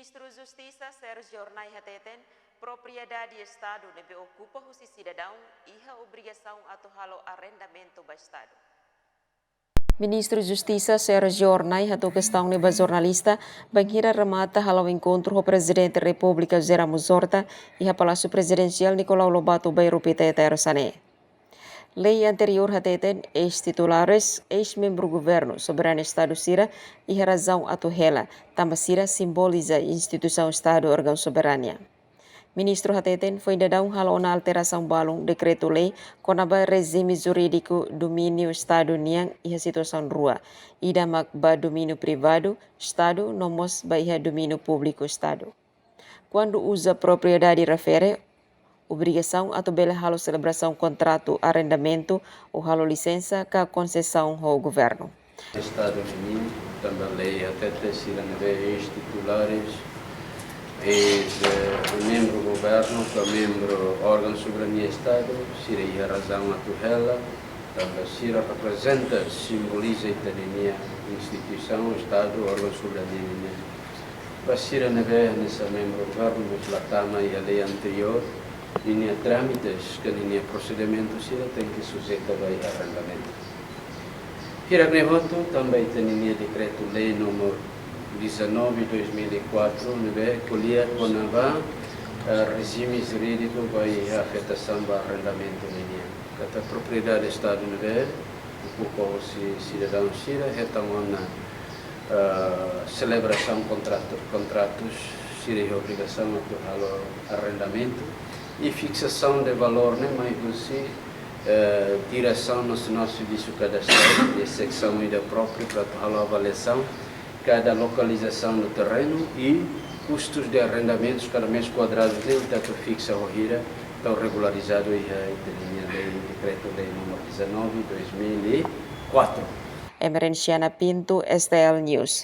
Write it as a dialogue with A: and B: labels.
A: Ministro Justiça Sérgio Ornai Hateten, propriedade de Estado deve ocupar o cidadão e a obrigação a torná-lo arrendamento do Estado. Ministro Justiça Sérgio Ornai hatou questão neba jornalista bangira remata ao encontro com o Presidente da República José Ramos Horta e a Palácio Presidencial Nicolau Lobato Bairro Pitete Sané. Lei anterior hateten ex-titulares, ex-membro do governo, soberano Estado Sira e a razão atuhela, também Sira simboliza instituição Estado órgão soberania. Ministro hateten foi dadão halo na alteração balong decreto-lei konaba regime jurídico domínio Estado niang e a situação rua, ida ba domínio privado, Estado nomos ba iha domínio público Estado. Quando usa propriedade refere obrigação atau bela halo celebração contrato arrendamento ou halo licença ka concessão ao governo.
B: Estado Unido, também lei até terceira ex-titulares, ex-membro do governo, membro órgão de soberania Estado, seria a razão atual, também Sira representa, simboliza a instituição, Estado, órgão de soberania. Para Sira nessa membro do governo, mas lá tama e a lei anterior, linha trâmites, que linha procedimento Sira tem que sujeita ao arrendamento. Hira Nevoto também tem linha decreto-lei número 19/2004, que colher conava regime jurídico vai afetação do arrendamento linha. Kata propriedade Estado ocupa o cidadão Sira, então na celebração contratos Sira a obrigação a arrendamento e fixação de valor, né, mas você direção nacional de serviço cadastral e secção ida própria para a avaliação cada localização do terreno e custos de arrendamentos cada mês quadrado dele tanto fixa ou gira estão regularizado e a lei decreto-lei número 19/2004.
A: Emerenciana Pinto, STL News.